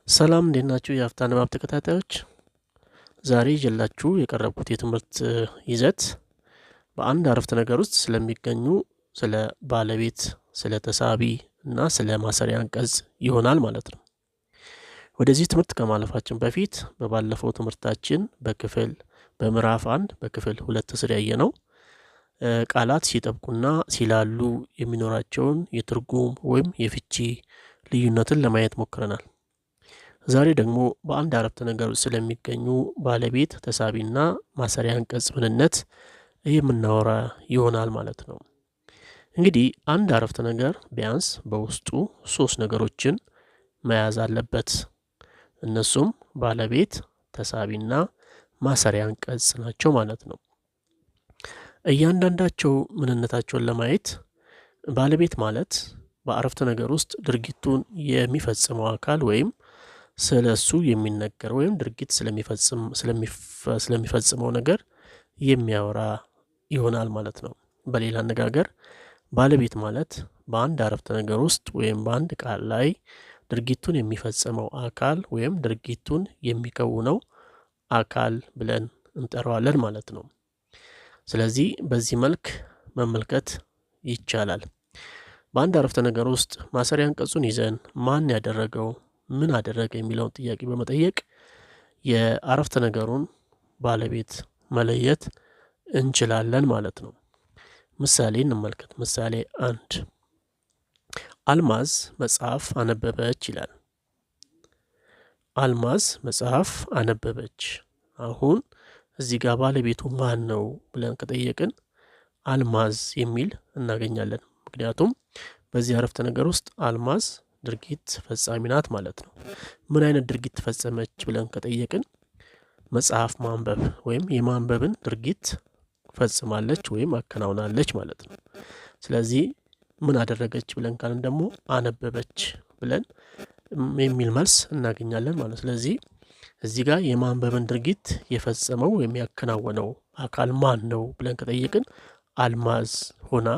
ሰላም እንዴት ናችሁ? የአፍታ ንባብ ተከታታዮች፣ ዛሬ ይዤላችሁ የቀረብኩት የትምህርት ይዘት በአንድ አረፍተ ነገር ውስጥ ስለሚገኙ ስለ ባለቤት፣ ስለ ተሳቢ እና ስለ ማሰሪያ አንቀጽ ይሆናል ማለት ነው። ወደዚህ ትምህርት ከማለፋችን በፊት በባለፈው ትምህርታችን በምዕራፍ 1 በክፍል 2 ስር ያየነው ቃላት ሲጠብቁና ሲላሉ የሚኖራቸውን የትርጉም ወይም የፍቺ ልዩነትን ለማየት ሞክረናል። ዛሬ ደግሞ በአንድ አረፍተ ነገር ውስጥ ስለሚገኙ ባለቤት፣ ተሳቢና ማሰሪያ አንቀጽ ምንነት የምናወራ ይሆናል ማለት ነው። እንግዲህ አንድ አረፍተ ነገር ቢያንስ በውስጡ 3 ነገሮችን መያዝ አለበት። እነሱም ባለቤት፣ ተሳቢና ማሰሪያ አንቀጽ ናቸው ማለት ነው። እያንዳንዳቸው ምንነታቸውን ለማየት ባለቤት ማለት በአረፍተ ነገር ውስጥ ድርጊቱን የሚፈጽመው አካል ወይም ስለሱ የሚነገር ወይም ድርጊት ስለሚፈጽመው ነገር የሚያወራ ይሆናል ማለት ነው። በሌላ አነጋገር ባለቤት ማለት በአንድ አረፍተ ነገር ውስጥ ወይም በአንድ ቃል ላይ ድርጊቱን የሚፈጽመው አካል ወይም ድርጊቱን የሚከውነው አካል ብለን እንጠራዋለን ማለት ነው። ስለዚህ በዚህ መልክ መመልከት ይቻላል። በአንድ አረፍተ ነገር ውስጥ ማሰሪያ አንቀጹን ይዘን ማን ያደረገው፣ ምን አደረገ የሚለውን ጥያቄ በመጠየቅ የአረፍተ ነገሩን ባለቤት መለየት እንችላለን ማለት ነው። ምሳሌ እንመልከት። ምሳሌ 1 አልማዝ መጽሐፍ አነበበች ይላል። አልማዝ መጽሐፍ አነበበች። አሁን እዚህ ጋር ባለቤቱ ማን ነው ብለን ከጠየቅን አልማዝ የሚል እናገኛለን። ምክንያቱም በዚህ አረፍተ ነገር ውስጥ አልማዝ ድርጊት ፈጻሚ ናት ማለት ነው። ምን አይነት ድርጊት ፈጸመች ብለን ከጠየቅን መጽሐፍ ማንበብ ወይም የማንበብን ድርጊት ፈጽማለች ወይም አከናውናለች ማለት ነው። ስለዚህ ምን አደረገች ብለን ካልን ደግሞ አነበበች ብለን የሚል መልስ እናገኛለን ማለት። ስለዚህ እዚህ ጋር የማንበብን ድርጊት የፈጸመው የሚያከናወነው አካል ማን ነው ብለን ከጠየቅን አልማዝ ሆና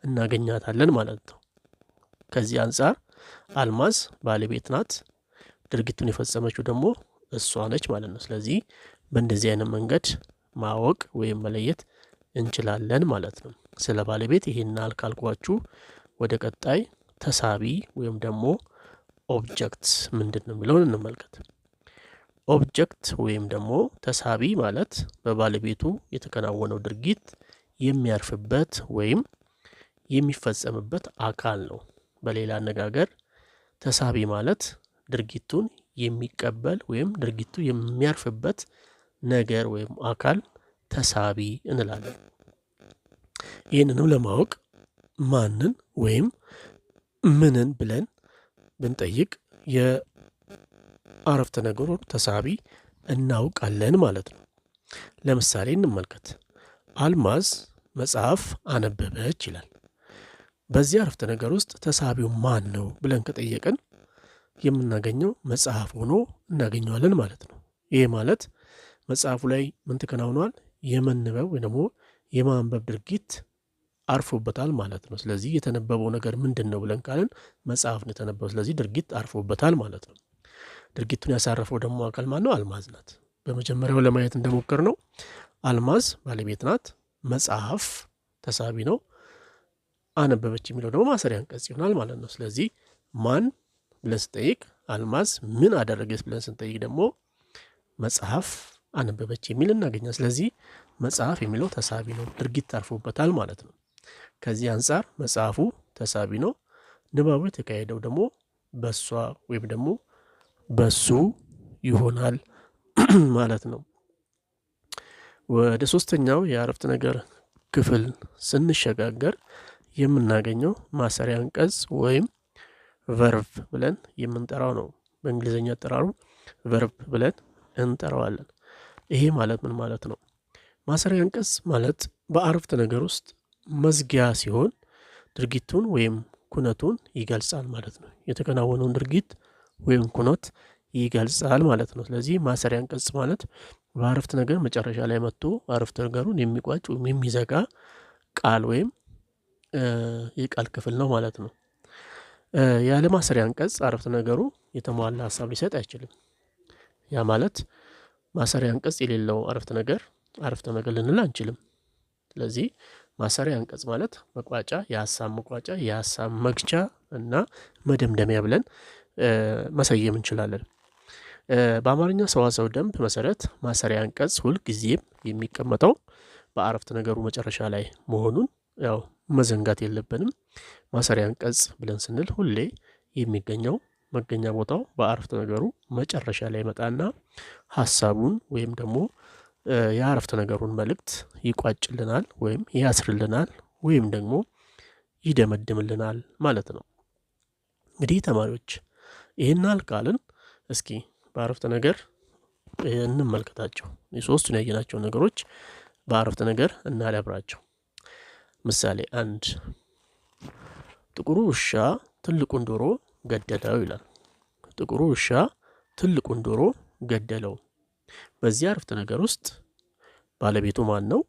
እናገኛታለን ማለት ነው። ከዚህ አንጻር አልማዝ ባለቤት ናት፣ ድርጊቱን የፈጸመችው ደግሞ እሷ ነች ማለት ነው። ስለዚህ በእንደዚህ አይነት መንገድ ማወቅ ወይም መለየት እንችላለን ማለት ነው። ስለ ባለቤት ይሄን ካልኳችሁ ወደ ቀጣይ ተሳቢ ወይም ደግሞ ኦብጀክት ምንድን ነው የሚለውን እንመልከት። ኦብጀክት ወይም ደግሞ ተሳቢ ማለት በባለቤቱ የተከናወነው ድርጊት የሚያርፍበት ወይም የሚፈጸምበት አካል ነው። በሌላ አነጋገር ተሳቢ ማለት ድርጊቱን የሚቀበል ወይም ድርጊቱ የሚያርፍበት ነገር ወይም አካል ተሳቢ እንላለን። ይህንንም ለማወቅ ማንን ወይም ምንን ብለን ብንጠይቅ የአረፍተ ነገሩን ተሳቢ እናውቃለን ማለት ነው። ለምሳሌ እንመልከት። አልማዝ መጽሐፍ አነበበች ይላል። በዚህ አረፍተ ነገር ውስጥ ተሳቢው ማን ነው ብለን ከጠየቅን የምናገኘው መጽሐፍ ሆኖ እናገኘዋለን ማለት ነው። ይሄ ማለት መጽሐፉ ላይ ምን ተከናውኗል? የመነበብ ወይ ደግሞ የማንበብ ድርጊት አርፎበታል ማለት ነው። ስለዚህ የተነበበው ነገር ምንድን ነው ብለን ካልን መጽሐፍ ነው የተነበበው። ስለዚህ ድርጊት አርፎበታል ማለት ነው። ድርጊቱን ያሳረፈው ደግሞ አካል ማን ነው? አልማዝ ናት። በመጀመሪያው ለማየት እንደሞከር ነው አልማዝ ባለቤት ናት፣ መጽሐፍ ተሳቢ ነው፣ አነበበች የሚለው ደግሞ ማሰሪያ አንቀጽ ይሆናል ማለት ነው። ስለዚህ ማን ብለን ስንጠይቅ አልማዝ፣ ምን አደረገች ብለን ስንጠይቅ ደግሞ መጽሐፍ አነበበች የሚል እናገኛለን። ስለዚህ መጽሐፍ የሚለው ተሳቢ ነው፣ ድርጊት ታርፎበታል ማለት ነው። ከዚህ አንጻር መጽሐፉ ተሳቢ ነው። ንባቡ የተካሄደው ደግሞ በሷ ወይም ደግሞ በሱ ይሆናል ማለት ነው። ወደ ሶስተኛው የአረፍተ ነገር ክፍል ስንሸጋገር የምናገኘው ማሰሪያ አንቀጽ ወይም ቨርብ ብለን የምንጠራው ነው። በእንግሊዝኛ አጠራሩ ቨርብ ብለን እንጠራዋለን። ይሄ ማለት ምን ማለት ነው? ማሰሪያ አንቀጽ ማለት በአረፍተ ነገር ውስጥ መዝጊያ ሲሆን ድርጊቱን ወይም ኩነቱን ይገልጻል ማለት ነው። የተከናወነውን ድርጊት ወይም ኩነት ይገልጻል ማለት ነው። ስለዚህ ማሰሪያ አንቀጽ ማለት በአረፍተ ነገር መጨረሻ ላይ መጥቶ አረፍተ ነገሩን የሚቋጭ ወይም የሚዘጋ ቃል ወይም የቃል ክፍል ነው ማለት ነው። ያለ ማሰሪያ አንቀጽ አረፍተ ነገሩ የተሟላ ሀሳብ ሊሰጥ አይችልም። ያ ማለት ማሰሪያ አንቀጽ የሌለው አረፍተ ነገር ልንል አንችልም። ስለዚህ ማሰሪያ አንቀጽ ማለት መቋጫ፣ የሀሳብ መቋጫ፣ የሀሳብ መግቻ እና መደምደሚያ ብለን መሰየም እንችላለን። በአማርኛ ሰዋሰው ደንብ መሰረት ማሰሪያ አንቀጽ ሁልጊዜም የሚቀመጠው በአረፍተ ነገሩ መጨረሻ ላይ መሆኑን ያው መዘንጋት የለብንም። ማሰሪያ አንቀጽ ብለን ስንል ሁሌ የሚገኘው መገኛ ቦታው በአረፍተ ነገሩ መጨረሻ ላይ መጣና ሀሳቡን ወይም ደግሞ የአረፍተ ነገሩን መልእክት ይቋጭልናል ወይም ያስርልናል ወይም ደግሞ ይደመድምልናል ማለት ነው። እንግዲህ ተማሪዎች ይህን አልካልን እስኪ በአረፍተ ነገር እንመልከታቸው። የሶስቱን ያየናቸው ነገሮች በአረፍተ ነገር እናዳብራቸው። ምሳሌ 1 ጥቁሩ ውሻ ትልቁን ዶሮ ገደለው ይላል። ጥቁሩ ውሻ ትልቁን ዶሮ ገደለው። በዚህ አረፍተ ነገር ውስጥ ባለቤቱ ማን ነው?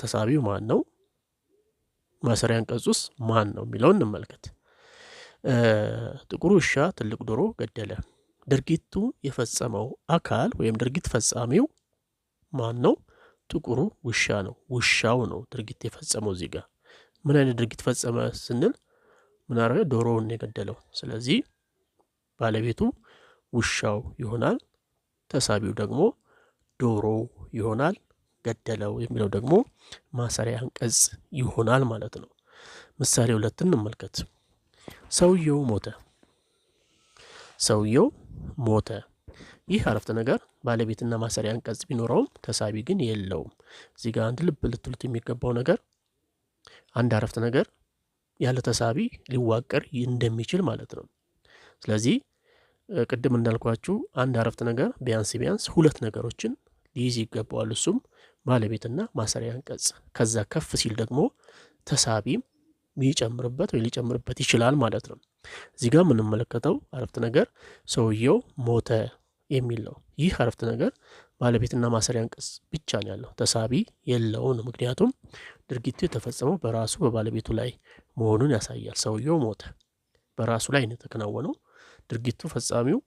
ተሳቢው ማን ነው? ማሰሪያ አንቀጹስ ማን ነው የሚለውን እንመልከት። ጥቁሩ ውሻ ትልቅ ዶሮ ገደለ። ድርጊቱ የፈጸመው አካል ወይም ድርጊት ፈጻሚው ማን ነው? ጥቁሩ ውሻ ነው። ውሻው ነው ድርጊት የፈጸመው። እዚህ ጋር ምን አይነት ድርጊት ፈጸመ ስንል ምን አደረገ? ዶሮውን የገደለው። ስለዚህ ባለቤቱ ውሻው ይሆናል፣ ተሳቢው ደግሞ ዶሮው ይሆናል፣ ገደለው የሚለው ደግሞ ማሰሪያ አንቀጽ ይሆናል ማለት ነው። ምሳሌ 2 እንመልከት። ሰውየው ሞተ። ሰውየው ሞተ። ይህ አረፍተ ነገር ባለቤትና ማሰሪያ አንቀጽ ቢኖረውም ተሳቢ ግን የለውም። እዚህ ጋር አንድ ልብ ልትሉት የሚገባው ነገር አንድ አረፍተ ነገር ያለ ተሳቢ ሊዋቀር እንደሚችል ማለት ነው። ስለዚህ ቅድም እንዳልኳችሁ አንድ አረፍተ ነገር ቢያንስ ሁለት ነገሮችን ሊይዝ ይገባዋል። እሱም ባለቤትና ማሰሪያ አንቀጽ። ከዛ ከፍ ሲል ደግሞ ተሳቢም ሊጨምርበት ይችላል ማለት ነው። እዚህ ጋር የምንመለከተው አረፍተ ነገር ሰውየው ሞተ የሚል ነው። ይህ አረፍተ ነገር ባለቤትና ማሰሪያ አንቀጽ ብቻ ነው ያለው፣ ተሳቢ የለውም። ምክንያቱም ድርጊቱ የተፈጸመው በራሱ በባለቤቱ ላይ መሆኑን ያሳያል። ሰውየው ሞተ፣ በራሱ ላይ ነው የተከናወነው። ድርጊቱ ፈጻሚው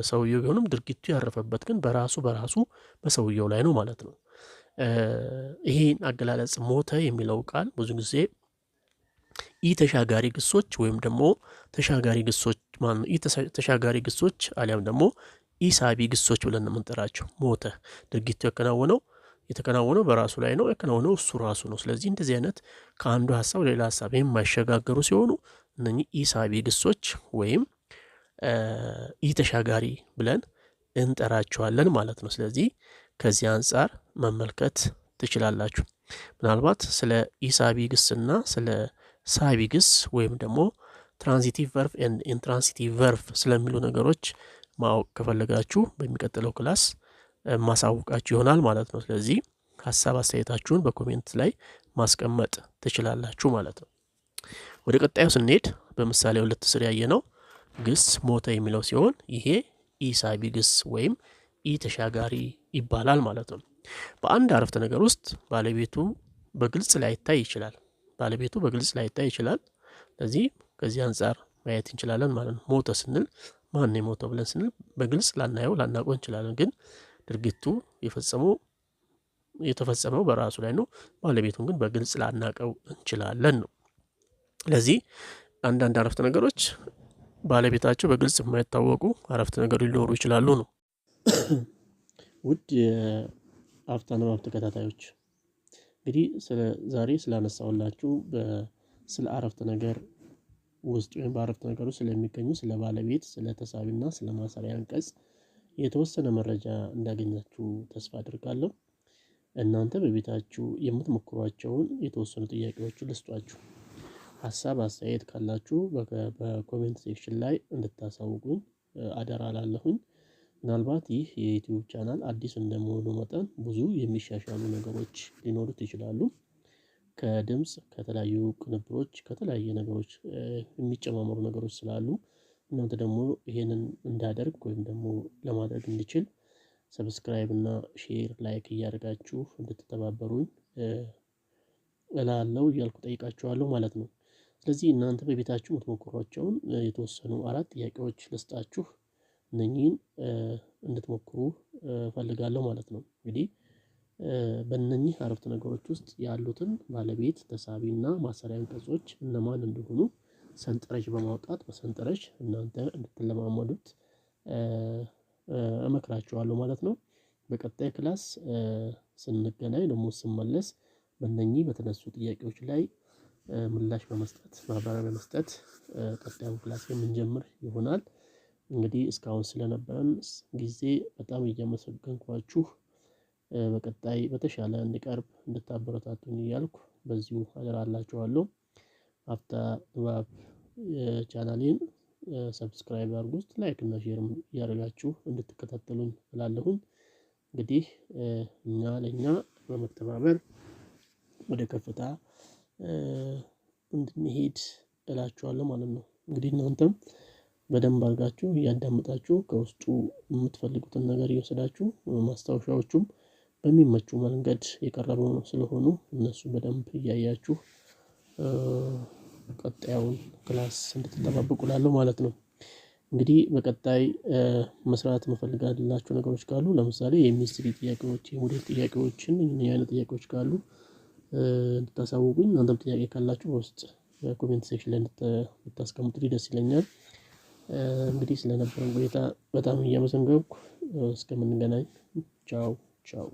ሰውየው ቢሆንም ድርጊቱ ያረፈበት ግን በራሱ በሰውየው ላይ ነው ማለት ነው። ይሄን አገላለጽ ሞተ የሚለው ቃል ብዙ ጊዜ ኢ ተሻጋሪ ግሶች ወይም ደግሞ ተሻጋሪ ግሶች ተሻጋሪ ግሶች አሊያም ደግሞ ኢሳቢ ግሶች ብለን የምንጠራቸው። ሞተ ድርጊቱ የተከናወነው በራሱ ላይ ነው፣ ያከናወነው እሱ ራሱ ነው። ስለዚህ እንደዚህ አይነት ከአንዱ ሀሳብ ሌላ ሀሳብ የማይሸጋገሩ ሲሆኑ እነኚህ ኢሳቢ ግሶች ወይም ኢተሻጋሪ ብለን እንጠራቸዋለን ማለት ነው። ስለዚህ ከዚህ አንጻር መመልከት ትችላላችሁ። ምናልባት ስለ ኢሳቢ ግስና ስለ ሳቢ ግስ ወይም ደግሞ ትራንዚቲቭ ቨርፍ ኤንድ ኢንትራንሲቲቭ ቨርፍ ስለሚሉ ነገሮች ማወቅ ከፈለጋችሁ በሚቀጥለው ክላስ ማሳወቃችሁ ይሆናል ማለት ነው። ስለዚህ ሀሳብ አስተያየታችሁን በኮሜንት ላይ ማስቀመጥ ትችላላችሁ ማለት ነው። ወደ ቀጣዩ ስንሄድ በምሳሌ 2 ስር ያየነው ግስ ሞተ የሚለው ሲሆን ይሄ ኢሳቢ ግስ ወይም ኢተሻጋሪ ይባላል ማለት ነው። በአንድ አረፍተ ነገር ውስጥ ባለቤቱ በግልጽ ላይታይ ይችላል። ስለዚህ ከዚህ አንጻር ማየት እንችላለን ማለት ነው። ሞተ ስንል ማን ነው የሞተው ብለን ስንል በግልጽ ላናውቀው እንችላለን። ግን ድርጊቱ የተፈጸመው በራሱ ላይ ነው። ባለቤቱን ግን በግልጽ ላናውቀው እንችላለን ነው። ስለዚህ አንዳንድ አረፍተ ነገሮች ባለቤታቸው በግልጽ የማይታወቁ አረፍተ ነገር ሊኖሩ ይችላሉ ነው። ውድ የአፍታ ንባብ ተከታታዮች እንግዲህ ዛሬ ስላነሳውላችሁ ስለ አረፍተ ነገር ውስጥ ወይም በአረፍተ ነገሩ ስለሚገኙ ስለ ባለቤት፣ ስለ ተሳቢና ስለ ማሰሪያ አንቀጽ የተወሰነ መረጃ እንዳገኛችሁ ተስፋ አድርጋለሁ። እናንተ በቤታችሁ የምትሞክሯቸውን የተወሰኑ ጥያቄዎችን ልስጧችሁ። ሀሳብ አስተያየት ካላችሁ በኮሜንት ሴክሽን ላይ እንድታሳውቁኝ አደራ ላለሁኝ። ምናልባት ይህ የዩቲዩብ ቻናል አዲስ እንደመሆኑ መጠን ብዙ የሚሻሻሉ ነገሮች ሊኖሩት ይችላሉ። ከድምፅ ከተለያዩ ቅንብሮች ከተለያየ ነገሮች የሚጨማመሩ ነገሮች ስላሉ እናንተ ደግሞ ይሄንን እንዳደርግ ወይም ደግሞ ለማድረግ እንዲችል ሰብስክራይብ እና ሼር ላይክ እያደረጋችሁ እንድትተባበሩኝ እላለሁ እያልኩ ጠይቃችኋለሁ ማለት ነው። ስለዚህ እናንተ በቤታችሁ የምትሞክሯቸውን የተወሰኑ 4 ጥያቄዎች ልስጣችሁ። እነኚህን እንድትሞክሩ እፈልጋለሁ ማለት ነው። እንግዲህ በእነኚህ አረፍተ ነገሮች ውስጥ ያሉትን ባለቤት፣ ተሳቢና ማሰሪያ አንቀጾች እነማን እንደሆኑ ሰንጠረዥ በማውጣት በሰንጠረዥ እናንተ እንድትለማመዱት እመክራችኋለሁ ማለት ነው። በቀጣይ ክላስ ስንገናኝ ደግሞ ስመለስ በእነኚህ በተነሱ ጥያቄዎች ላይ ምላሽ በመስጠት ማብራሪያ በመስጠት ቀጣዩን ክላስ የምንጀምር ይሆናል። እንግዲህ እስካሁን ስለነበረን ጊዜ በጣም እያመሰገንኳችሁ በቀጣይ በተሻለ እንዲቀርብ እንድታበረታቱኝ እያልኩ በዚሁ አደራላችኋለሁ። ሀብታ ንባብ ቻናሌን ሰብስክራይብ አድርጉት፣ ላይክ እና ሼር እያደረጋችሁ እንድትከታተሉኝ እላለሁኝ። እንግዲህ እኛ ለእኛ በመተባበር ወደ ከፍታ እንድንሄድ እላችኋለሁ ማለት ነው። እንግዲህ እናንተም በደንብ አድርጋችሁ እያዳመጣችሁ ከውስጡ የምትፈልጉትን ነገር እየወሰዳችሁ ማስታወሻዎቹም በሚመቹ መንገድ የቀረቡ ስለሆኑ እነሱ በደንብ እያያችሁ ቀጣዩን ክላስ እንድትጠባበቁ እላለሁ ማለት ነው። እንግዲህ በቀጣይ መስራት የምፈልጋላችሁ ነገሮች ካሉ ለምሳሌ የሚኒስትሪ ጥያቄዎች፣ የሞዴል ጥያቄዎችን እነኚህ አይነት ጥያቄዎች ካሉ እንድታሳውቁኝ፣ እናንተም ጥያቄ ካላችሁ በውስጥ ኮሜንት ሴክሽን ላይ እንድታስቀምጡልኝ ደስ ይለኛል። እንግዲህ ስለነበረን ቆይታ በጣም እያመሰገንኩ እስከምንገናኝ ቻው ቻው።